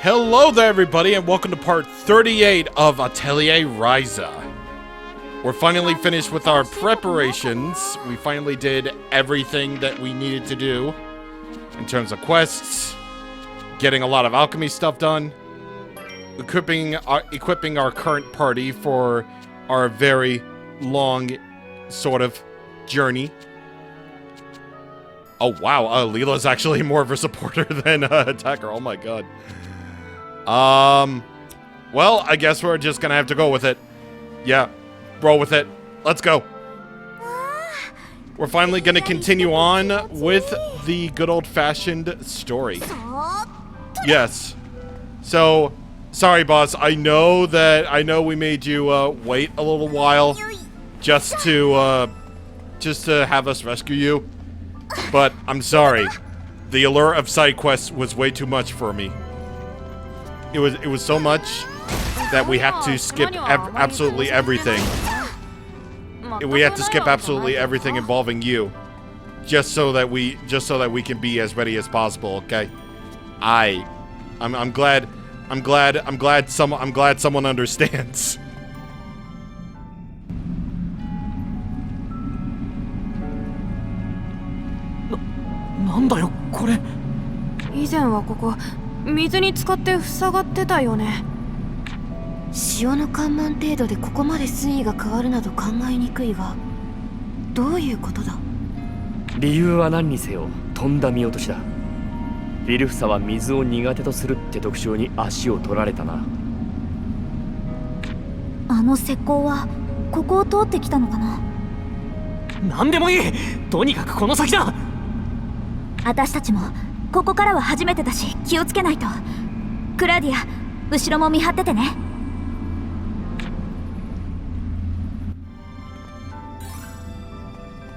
Hello there, everybody, and welcome to part 38 of Atelier Ryza. We're finally finished with our preparations. We finally did everything that we needed to do in terms of quests, getting a lot of alchemy stuff done, equipping our current party for our very long sort of journey. Oh wow, Leela's actually more of a supporter than attacker. Oh my god. Well, I guess we're just gonna have to go with it. Yeah, roll with it. Let's go. We're finally gonna continue on with the good old-fashioned story. Yes. So, sorry, boss. I know we made you wait a little while just to have us rescue you. But I'm sorry. The allure of side quests was way too much for me. It was so much that we had to skip absolutely everything. We had to skip absolutely everything involving you, just so that we can be as ready as possible. Okay, I'm glad someone understands. なんだよこれ。以前はここ水に浸かって塞がってたよね。潮の干満程度でここまで水位が変わるなど考えにくいが、どういうことだ。理由は何にせよとんだ見落としだ。フィルフサは水を苦手とするって特徴に足を取られたな。あの石膏はここを通ってきたのかな。何でもいい。とにかくこの先だ。私たちもここからは初めてだし気をつけないと。クラディア、後ろも見張っててね。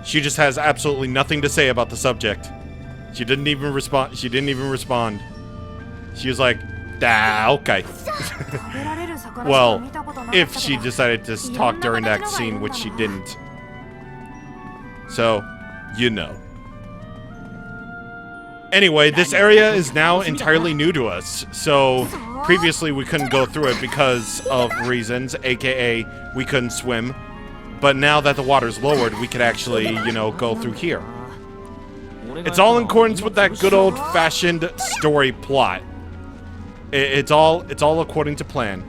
She just has absolutely nothing to say about the subject. She didn't even respond. She was like, "Ah, okay." Well, if she decided to talk during that scene, which she didn't. So, you know. Anyway, this area is now entirely new to us. So, previously we couldn't go through it because of reasons, aka we couldn't swim. But now that the water's lowered, we could actually, you know, go through here. It's all in accordance with that good old-fashioned story plot. It's all according to plan.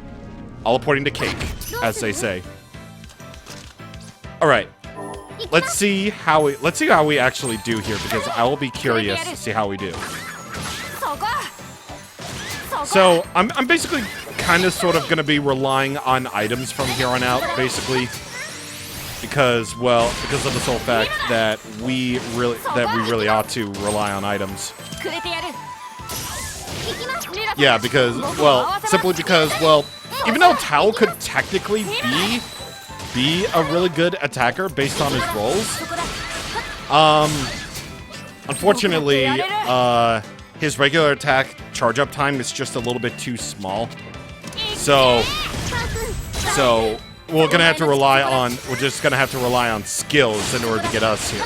All according to cake, as they say. All right. Let's see how we actually do here, because I will be curious to see how we do. So I'm basically kind of sort of going to be relying on items from here on out, basically, because of the sole fact that we really ought to rely on items. Yeah, simply because even though Tao could technically be a really good attacker based on his rolls, unfortunately, his regular attack charge up time is just a little bit too small. So we're just gonna have to rely on skills in order to get us here,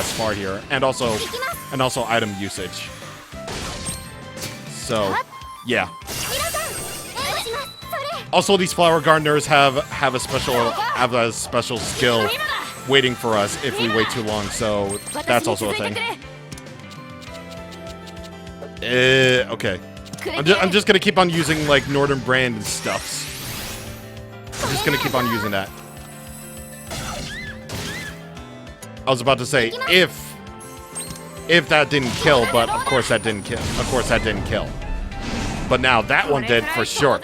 far here, and also item usage. So yeah. Also, these flower gardeners have a special skill waiting for us if we wait too long, so that's also a thing. Okay. I'm just gonna keep on using like Northern Brand and stuffs. I'm just gonna keep on using that. I was about to say if that didn't kill, but of course that didn't kill. But now that one did for sure.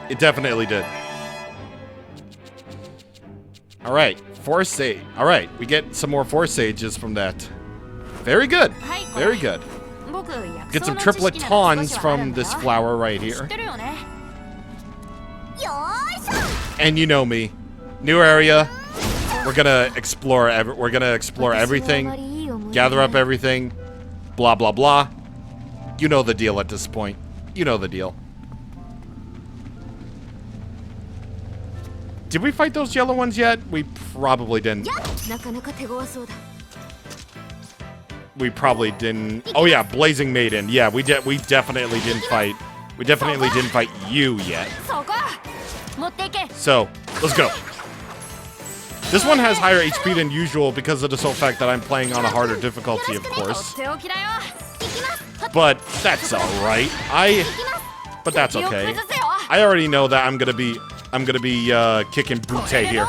It definitely did. Alright, Forest Sage. Alright, we get some more Forest Sages from that. Very good. Very good. Get some triplet tawns from this flower right here. And you know me. New area. We're gonna explore everything. Gather up everything. Blah blah blah. You know the deal at this point. You know the deal. Did we fight those yellow ones yet? We probably didn't. we probably didn't. Oh yeah, Blazing Maiden. Yeah, we definitely didn't fight. We definitely didn't fight you yet. So let's go. This one has higher HP than usual because of the sole fact that I'm playing on a harder difficulty, of course. But that's all right. But that's okay. I already know that I'm gonna be kicking Brute here.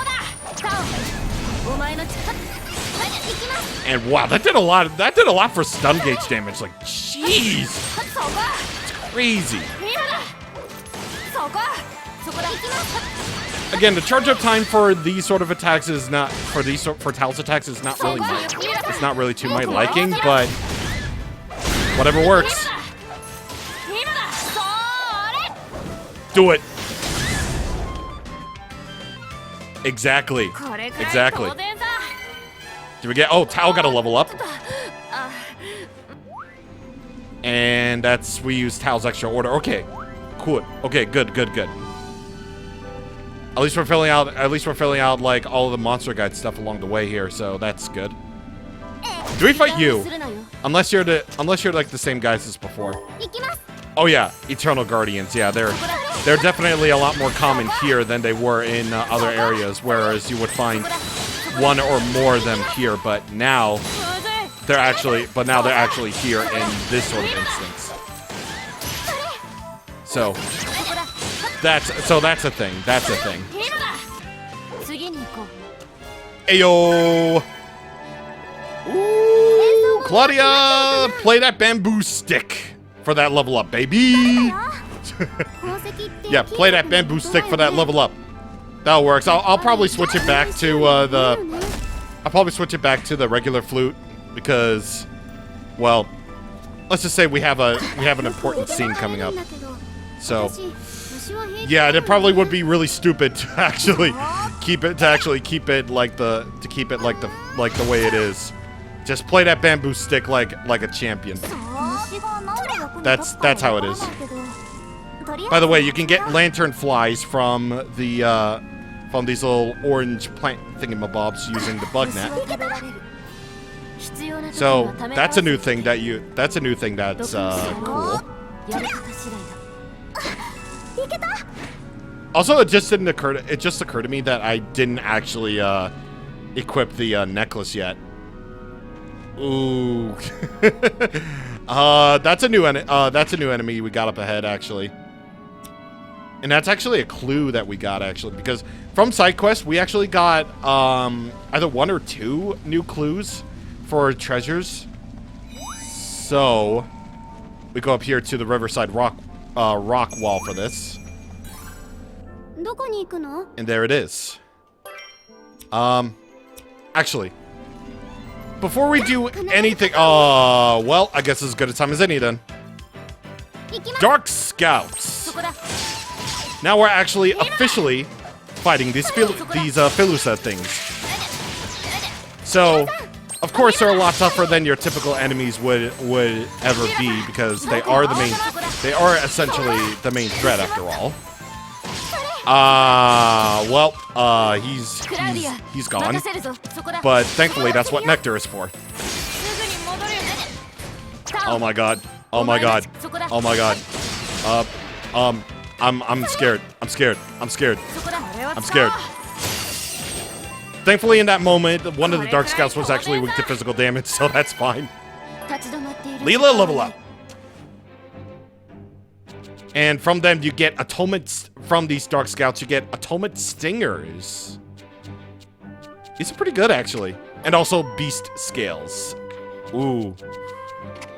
And wow, that did a lot. That did a lot for stun gauge damage. Like, jeez, it's crazy. Again, the charge up time for these sort of attacks is not for Talos attacks is not really it's not really to my liking, but whatever works. Do it. Exactly. Exactly. Did we get? Oh, Tao got a level up. And we use Tao's extra order. Okay, cool. Okay, good. At least we're filling out like all of the monster guide stuff along the way here, so that's good. Do we fight you? Unless you're like the same guys as before. Oh yeah, Eternal Guardians. Yeah, they're definitely a lot more common here than they were in other areas, whereas you would find one or more of them here, but now they're actually here in this sort of instance. So that's a thing. That's a thing. Ayo! Ooh, Claudia, play that bamboo stick for that level up, baby. Yeah, play that bamboo stick for that level up. That works. I'll probably switch it back to the regular flute because, well, let's just say we have an important scene coming up. So, yeah, it probably would be really stupid to actually keep it like the way it is. Just play that bamboo stick like a champion. That's how it is. By the way, you can get lantern flies from these little orange plant thingamabobs using the bug net. So that's a new thing that's cool. Also, it just occurred to me that I didn't actually equip the necklace yet. Ooh. That's a new enemy we got up ahead, actually. And that's actually a clue that we got, actually, because from side quests we actually got either 1 or 2 new clues for treasures. So we go up here to the Riverside rock wall for this. And there it is. Actually, before we do anything, well, I guess as good a time as any then. Dark Scouts. Now we're actually officially fighting these Filusa things. So, of course, they're a lot tougher than your typical enemies would ever be because they are essentially the main threat after all. He's gone. But thankfully, that's what Nectar is for. Oh my god. Oh my god. Oh my god. I'm scared. I'm scared. I'm scared. I'm scared. Thankfully, in that moment, one of the Dark Scouts was actually weak to physical damage, so that's fine. Leela, level up. And from them, you get from these Dark Scouts, you get Atomic Stingers. These are pretty good, actually. And also Beast Scales. Ooh.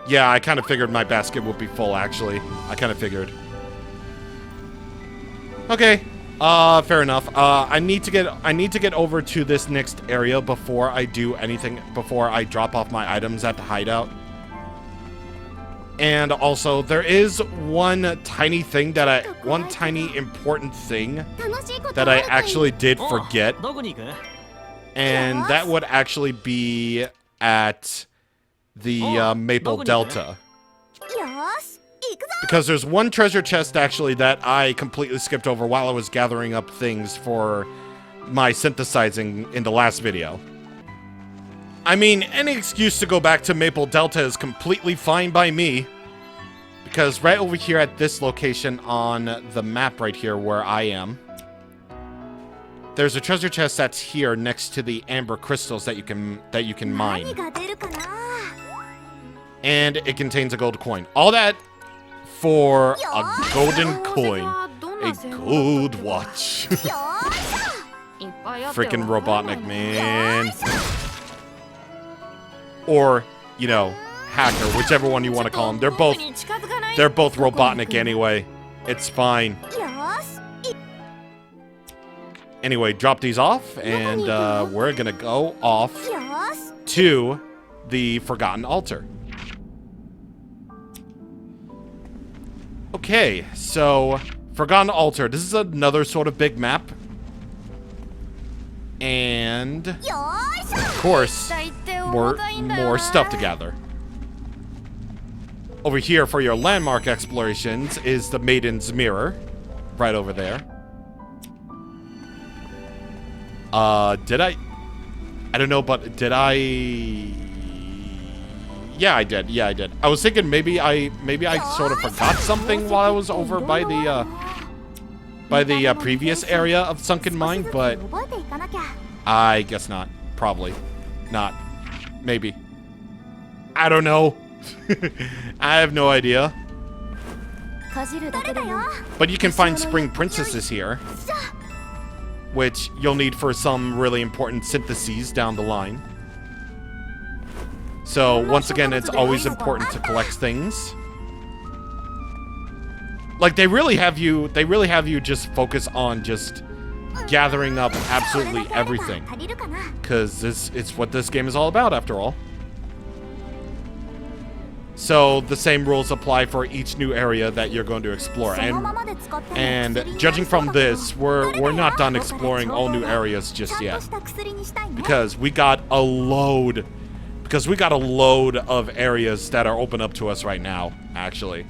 Yeah, I kind of figured my basket would be full, actually. I kind of figured. Okay. Fair enough. I need to get over to this next area before I do anything, before I drop off my items at the hideout. And also, there is one tiny important thing that I actually did forget. And that would actually be at the Maple Delta. Because there's one treasure chest, actually, that I completely skipped over while I was gathering up things for my synthesizing in the last video. I mean, any excuse to go back to Maple Delta is completely fine by me. Because right over here at this location on the map right here where I am, there's a treasure chest that's here next to the amber crystals that you can mine. And it contains a gold coin. All that for a golden coin. A gold watch. Freaking Robotnik, man. Or, you know, hacker, whichever one you want to call them. They're both Robotnik anyway. It's fine. Anyway, drop these off, and we're gonna go off to the Forgotten Altar. Okay, so Forgotten Altar. This is another sort of big map. And of course, more stuff to gather. Over here for your landmark explorations is the Maiden's Mirror. Right over there. Did I don't know, but did I? Yeah, I did. Yeah, I did. I was thinking maybe I sort of forgot something while I was over by the previous area of Sunken Mine, but I guess not. Probably not. Maybe. I don't know. I have no idea. But you can find Spring Princesses here, which you'll need for some really important syntheses down the line. So once again, it's always important to collect things. Like they really have you just focus on just gathering up absolutely everything, because it's what this game is all about after all. So the same rules apply for each new area that you're going to explore, and judging from this, we're not done exploring all new areas just yet, because we got a load of areas that are open up to us right now. Actually,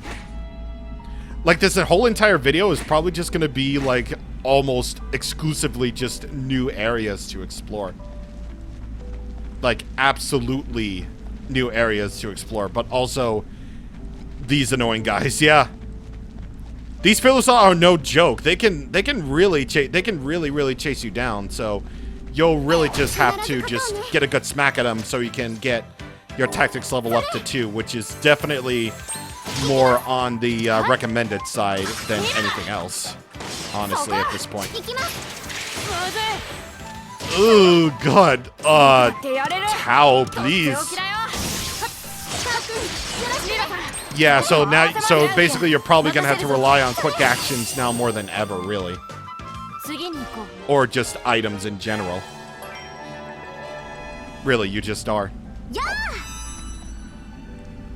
like this whole entire video is probably just going to be like almost exclusively just new areas to explore, like absolutely new areas to explore, but also these annoying guys. Yeah, these Philosoph are no joke. They can really chase you down. So you'll really just have to just get a good smack at them so you can get your tactics level up to 2, which is definitely more on the recommended side than anything else, honestly, at this point. Oh god, Tao, please. Yeah, so basically you're probably gonna have to rely on quick actions now more than ever, really. Or just items in general. Really, you just are.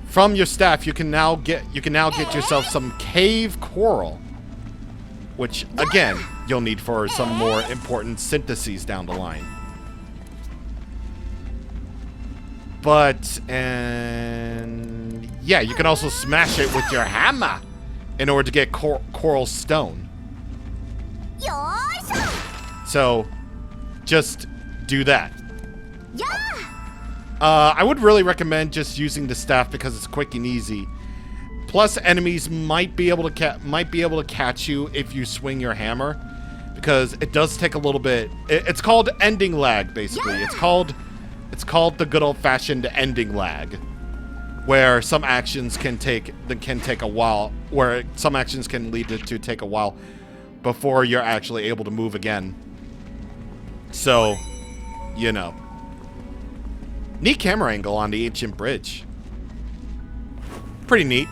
From your staff, you can now get yourself some cave coral, which again you'll need for some more important syntheses down the line. But and yeah, you can also smash it with your hammer in order to get coral stone. So just do that. I would really recommend just using the staff because it's quick and easy. Plus, enemies might be able to catch you if you swing your hammer, because it does take a little bit. It's called ending lag, basically. It's called the good old-fashioned ending lag, where some actions can take a while, where some actions can lead to take a while before you're actually able to move again. So, you know. Neat camera angle on the ancient bridge. Pretty neat.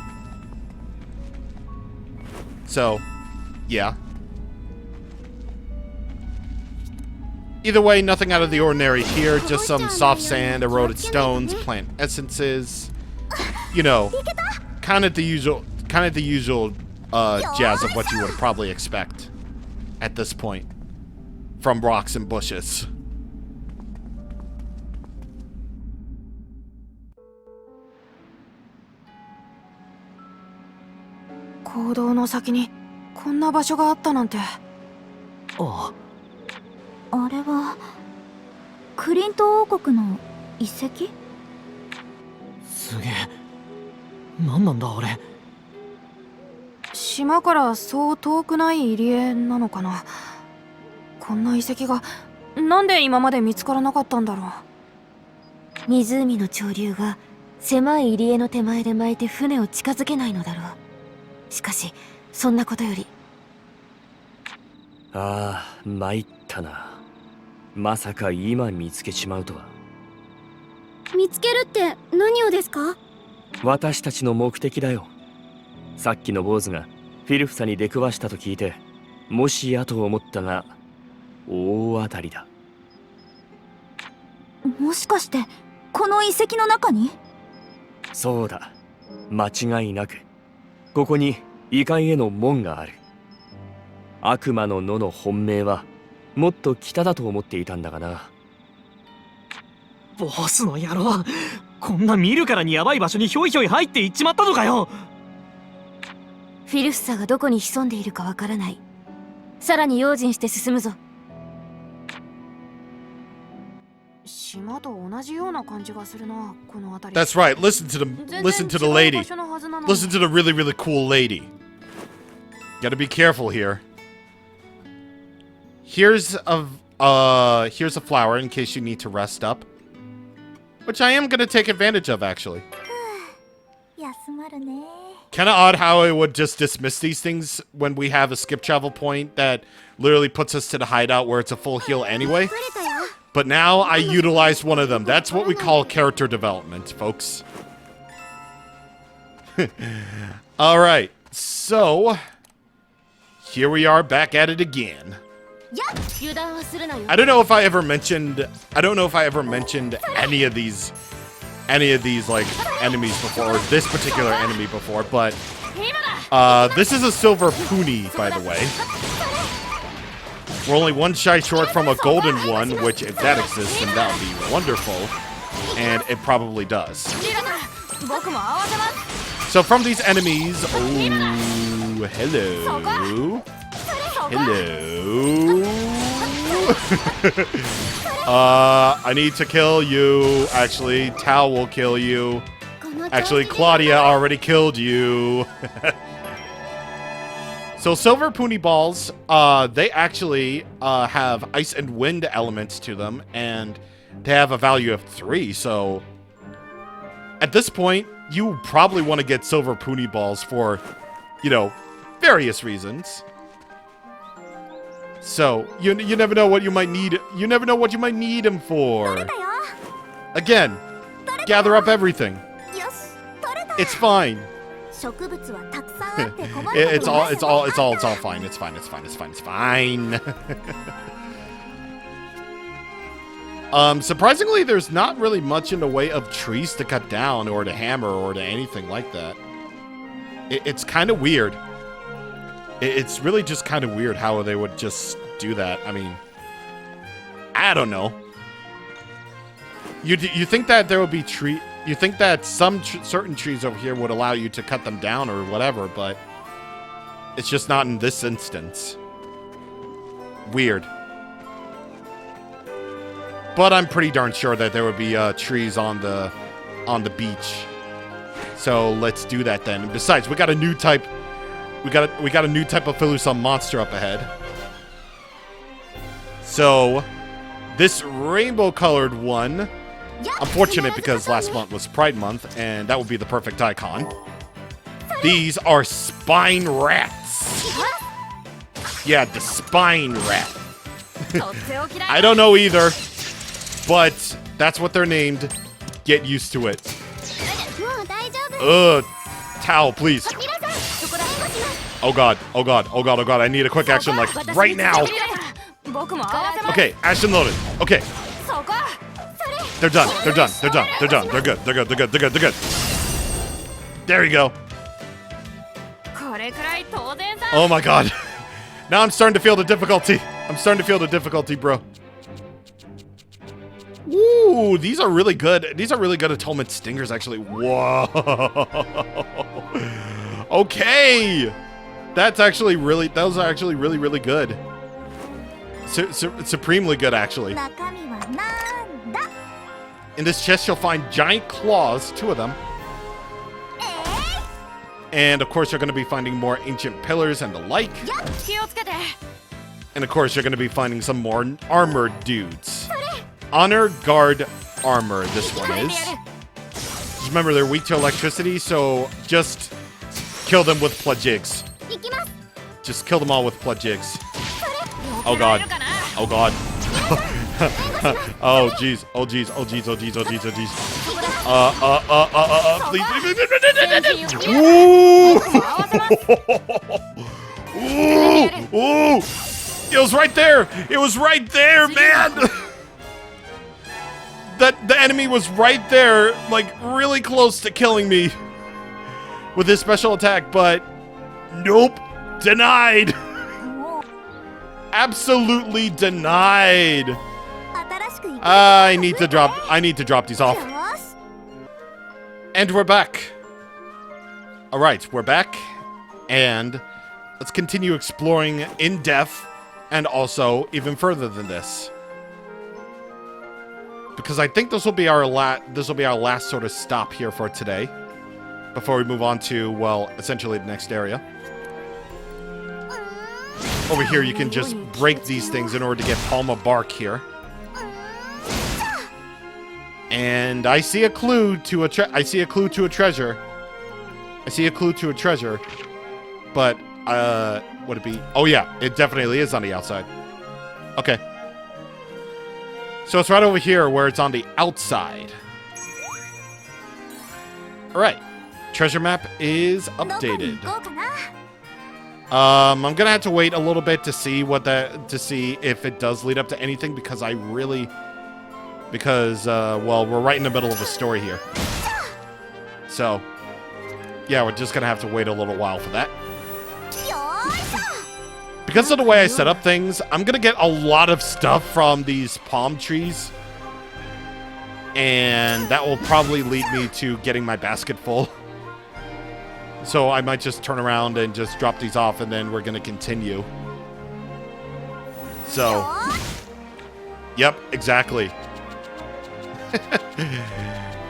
So, yeah. Either way, nothing out of the ordinary here. Just some soft sand, eroded stones, plant essences. You know, kind of the usual jazz of what you would probably expect at this point from rocks and bushes. 坑道の先にこんな場所があったなんて。あれはクリント王国の遺跡？すげえ。何なんだあれ。島からそう遠くない入り江なのかな。こんな遺跡がなんで今まで見つからなかったんだろう。湖の潮流が狭い入り江の手前で巻いて船を近づけないのだろう。しかしそんなことより、ああ、参ったな。まさか今見つけちまうとは。見つけるって何をですか？私たちの目的だよ。さっきの坊主がフィルフサに出くわしたと聞いて、もしやと思ったが大当たりだ。もしかしてこの遺跡の中に？そうだ、間違いなくここに異界への門がある。悪魔の野の本命はもっと北だと思っていたんだがな。ボスの野郎、こんな見るからにヤバい場所にひょいひょい入っていっちまったのかよ。フィルフサがどこに潜んでいるかわからない。さらに用心して進むぞ。島と同じような感じがするな、この辺り。 That's right. Listen to the lady. Listen to the really, really cool lady. Gotta be careful here. Here's a flower in case you need to rest up. Which I am gonna take advantage of, actually. 休まるね。 Kinda odd how it would just dismiss these things when we have a skip travel point that literally puts us to the hideout where it's a full heal anyway. But now I utilized one of them. That's what we call character development, folks. Alright, so here we are back at it again. I don't know if I ever mentioned any of these like enemies before, or this particular enemy before, but this is a silver puni, by the way. We're only one shy short from a golden one, which if that exists, then that would be wonderful. And it probably does. So from these enemies, oh, hello. Hello. I need to kill you. Actually, Tao will kill you. Actually, Claudia already killed you. So silver puni balls, they actually have ice and wind elements to them, and they have a value of 3. So at this point, you probably want to get silver puni balls for, you know, various reasons. So you never know what you might need. You never know what you might need them for. Again, gather up everything. It's fine. It's all fine. It's fine. Surprisingly, there's not really much in the way of trees to cut down or to hammer or to anything like that. It's kind of weird. It's really just kind of weird how they would just do that. I mean, I don't know. You think that there would be you think that some certain trees over here would allow you to cut them down or whatever, but it's just not in this instance. Weird. But I'm pretty darn sure that there would be trees on the beach. So let's do that then. And besides, we got a new type. We got a new type of Philusum monster up ahead. So this rainbow-colored one. Unfortunate because last month was Pride Month, and that would be the perfect icon. These are spine rats. Yeah, the spine rat. I don't know either, but that's what they're named. Get used to it. Ugh. Towel, please. Oh god, oh god, oh god, oh god. I need a quick action like right now. Okay, action loaded. Okay. They're done. They're done. They're done. They're done. They're good. They're good. They're good. They're good. They're good. There you go. Oh my god. Now I'm starting to feel the difficulty. I'm starting to feel the difficulty, bro. Ooh, these are really good. These are really good atonement stingers, actually. Whoa. Okay. That's actually really, those are actually really, really good. Supremely good, actually. In this chest, you'll find giant claws, 2 of them. And of course, you're going to be finding more ancient pillars and the like. And of course, you're going to be finding some more armored dudes. Honor Guard Armor, this one is. Just remember, they're weak to electricity, so just kill them with Plajigs. Just kill them all with Plajigs. Oh god. Oh god. Oh jeez. Oh jeez. Oh jeez. Oh jeez. Oh jeez. Oh jeez. Please. Ooh. Ooh. It was right there. It was right there, man. The enemy was right there, like really close to killing me with his special attack, but nope. Denied. Absolutely denied. I need to drop these off. And we're back. All right, we're back. And let's continue exploring in depth and also even further than this. Because I think this will be our last sort of stop here for today before we move on to, well, essentially the next area. Over here, you can just break these things in order to get Palma bark here. And I see a clue to a treasure. I see a clue to a treasure. But would it be? Oh yeah, it definitely is on the outside. Okay. So it's right over here where it's on the outside. All right. Treasure map is updated. I'm gonna have to wait a little bit to see to see if it does lead up to anything, because well, we're right in the middle of a story here. So, yeah, we're just gonna have to wait a little while for that. Because of the way I set up things, I'm gonna get a lot of stuff from these palm trees, and that will probably lead me to getting my basket full. So I might just turn around and just drop these off, and then we're going to continue. So, yep, exactly.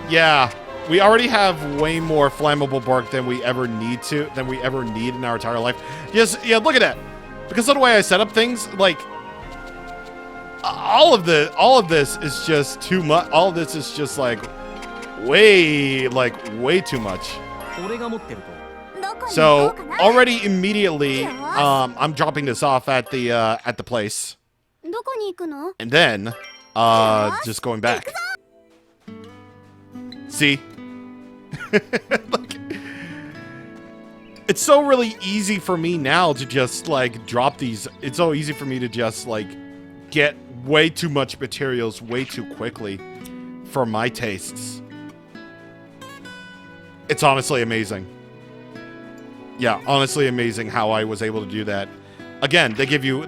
Yeah, we already have way more flammable bark than we ever need in our entire life. Yes, yeah, look at that. Because of the way I set up things, like all of this is just too much. All of this is just like way too much. So already immediately, I'm dropping this off at the place, and then just going back. See, like, it's so really easy for me now to just like drop these. It's so easy for me to just like get way too much materials way too quickly for my tastes. It's honestly amazing. Yeah, honestly amazing how I was able to do that. Again, they give you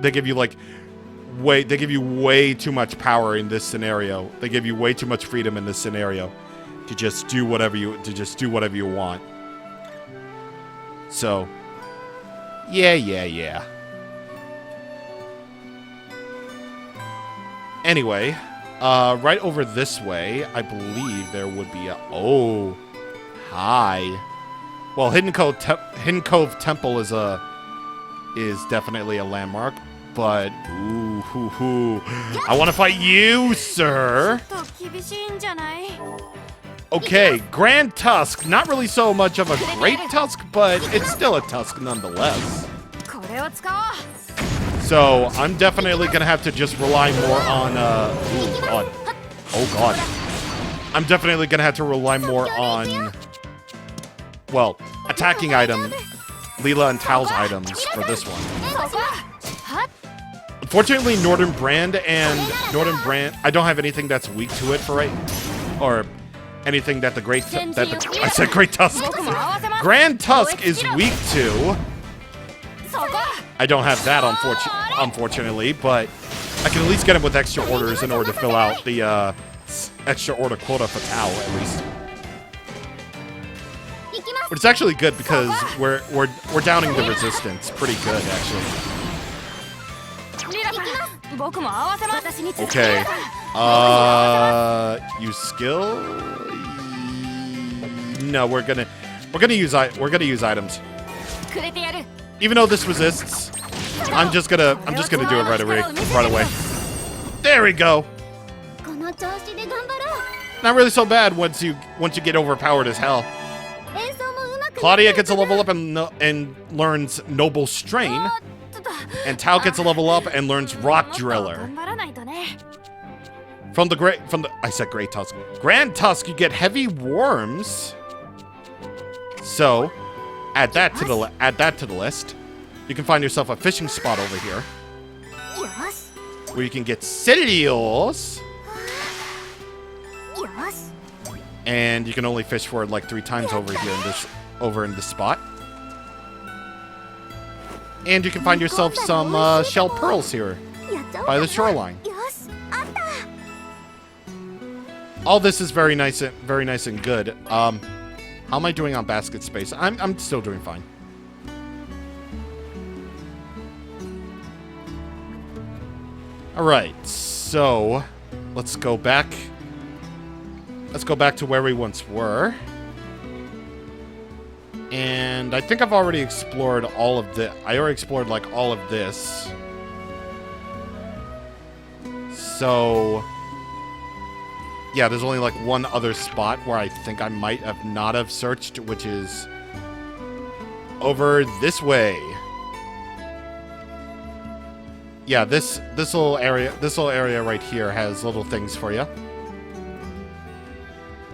way too much power in this scenario. They give you way too much freedom in this scenario to just do whatever you want. So, yeah. Anyway, right over this way, I believe there would be a... Oh, hi. Well, Hidden Cove Temple is definitely a landmark, but ooh, I want to fight you, sir. Okay, Grand Tusk. Not really so much of a great Tusk, but it's still a Tusk nonetheless. So I'm definitely gonna have to just rely more on. Oh god. I'm definitely gonna have to rely more on, well, attacking item, Leela and Tao's items for this one. Unfortunately, Northern Brand, I don't have anything that's weak to it for right, or anything that I said Great Tusk. Grand Tusk is weak to. I don't have that, unfortunately, but I can at least get him with extra orders in order to fill out the extra order quota for Tao, at least. But it's actually good because we're downing the resistance pretty good, actually. 僕も合わせます。 Okay. Use skill? No, we're gonna use items. Even though this resists, I'm just gonna do it right away. There we go. Not really so bad once you get overpowered as hell. Claudia gets a level up and learns Noble Strain, and Tao gets a level up and learns Rock Driller. From the I said Great Tusk. Grand Tusk, you get Heavy Worms. So, add that to the list. You can find yourself a fishing spot over here, where you can get cereals. And you can only fish for it like 3 times over here in this spot. And you can find yourself some shell pearls here by the shoreline. All this is very nice and good. How am I doing on basket space? I'm still doing fine. All right, so let's go back. Let's go back to where we once were. And I think I've already explored all of the... I already explored, like, all of this. So... yeah, there's only, like, one other spot where I think I might have not have searched, which is... over this way. Yeah, this little area right here has little things for you.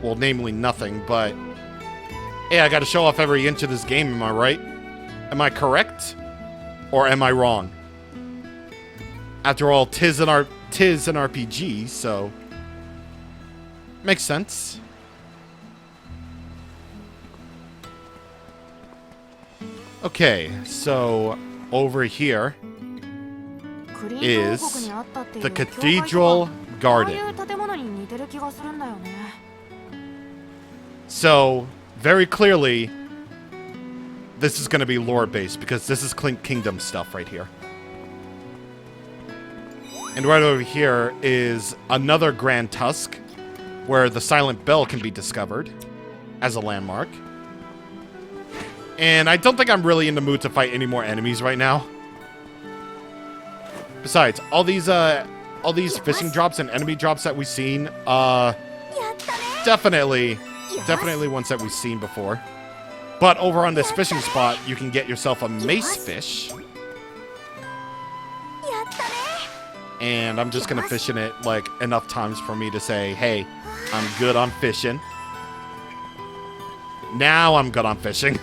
Well, namely nothing, but... hey, I gotta show off every inch of this game, am I right? Am I correct? Or am I wrong? After all, tis an RPG, so... makes sense. Okay, so... over here... is... the Cathedral Garden. So... very clearly, this is going to be lore-based, because this is Clink Kingdom stuff right here. And right over here is another Grand Tusk, where the Silent Bell can be discovered as a landmark. And I don't think I'm really in the mood to fight any more enemies right now. Besides, all these fishing drops and enemy drops that we've seen, definitely ones that we've seen before. But over on this fishing spot, you can get yourself a mace fish. And I'm just gonna fish in it like enough times for me to say, hey, I'm good on fishing. Now I'm good on fishing.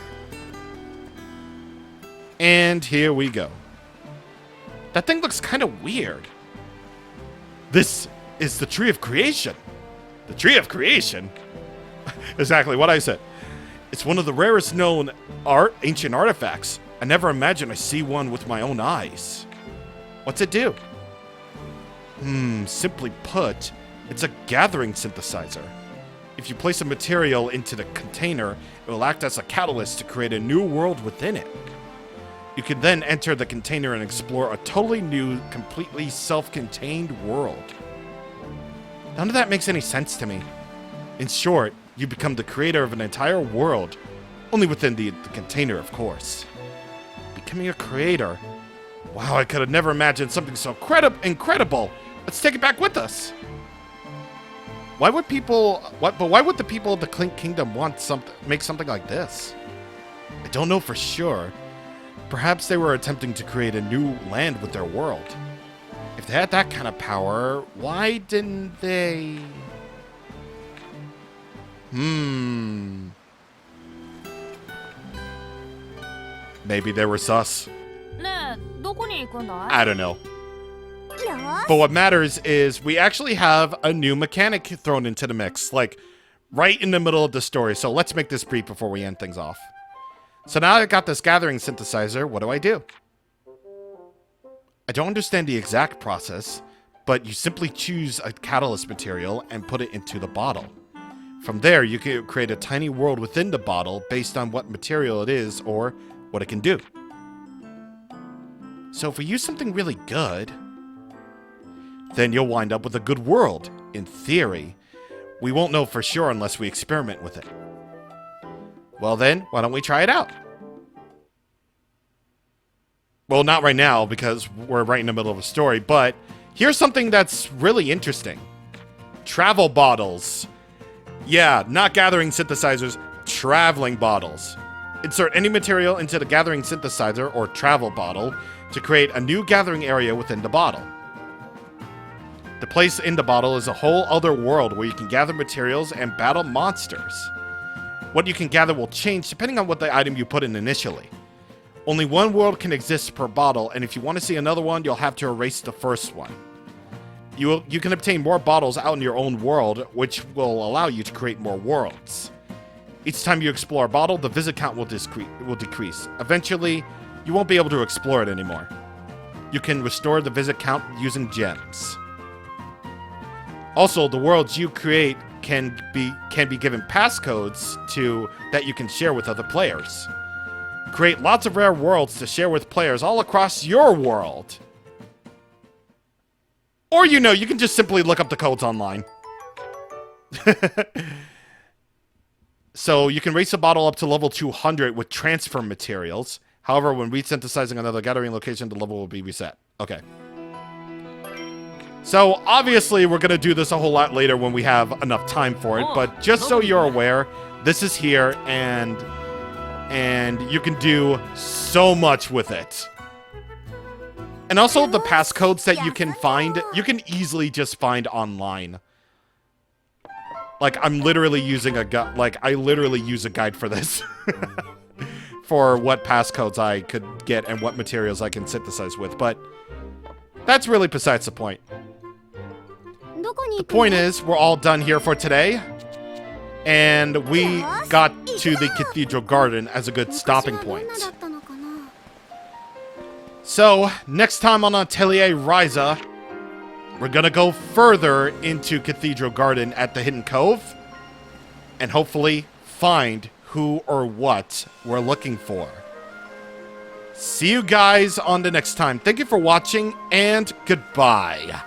And here we go. That thing looks kind of weird. This is the Tree of Creation. The Tree of Creation? Exactly what I said. It's one of the rarest known ancient artifacts. I never imagined I'd see one with my own eyes. What's it do? Simply put, it's a gathering synthesizer. If you place a material into the container, it will act as a catalyst to create a new world within it. You can then enter the container and explore a totally new, completely self-contained world. None of that makes any sense to me. In short, you become the creator of an entire world, only within the container, of course. Becoming a creator. Wow, I could have never imagined something so incredible. Let's take it back with us. Why would the people of the Clink Kingdom make something like this? I don't know for sure. Perhaps they were attempting to create a new land with their world. If they had that kind of power, why didn't they... Maybe they were sus. I don't know. But what matters is we actually have a new mechanic thrown into the mix, like right in the middle of the story. So let's make this brief before we end things off. So now I got this gathering synthesizer, what do? I don't understand the exact process, but you simply choose a catalyst material and put it into the bottle. From there, you can create a tiny world within the bottle based on what material it is or what it can do. So if we use something really good, then you'll wind up with a good world, in theory. We won't know for sure unless we experiment with it. Well then, why don't we try it out? Well, not right now, because we're right in the middle of a story, but here's something that's really interesting. Travel bottles. Yeah, not gathering synthesizers, traveling bottles. Insert any material into the gathering synthesizer or travel bottle to create a new gathering area within the bottle. The place in the bottle is a whole other world where you can gather materials and battle monsters. What you can gather will change depending on what the item you put in initially. Only one world can exist per bottle, and if you want to see another one, you'll have to erase the first one. You can obtain more bottles out in your own world, which will allow you to create more worlds. Each time you explore a bottle, the visit count will decrease. Eventually, you won't be able to explore it anymore. You can restore the visit count using gems. Also, the worlds you create can be given passcodes that you can share with other players. Create lots of rare worlds to share with players all across your world. Or, you can just simply look up the codes online. So, you can raise a bottle up to level 200 with transfer materials. However, when resynthesizing another gathering location, the level will be reset. Okay. So, obviously, we're going to do this a whole lot later when we have enough time for it. But just so you're aware, this is here, and you can do so much with it. And also, the passcodes that you can find, you can easily just find online. Like, I'm literally using I literally use a guide for this. For what passcodes I could get and what materials I can synthesize with. But that's really besides the point. The point is, we're all done here for today. And we got to the Cathedral Garden as a good stopping point. So, next time on Atelier Ryza, we're gonna go further into Cathedral Garden at the Hidden Cove. And hopefully find who or what we're looking for. See you guys on the next time. Thank you for watching, and goodbye.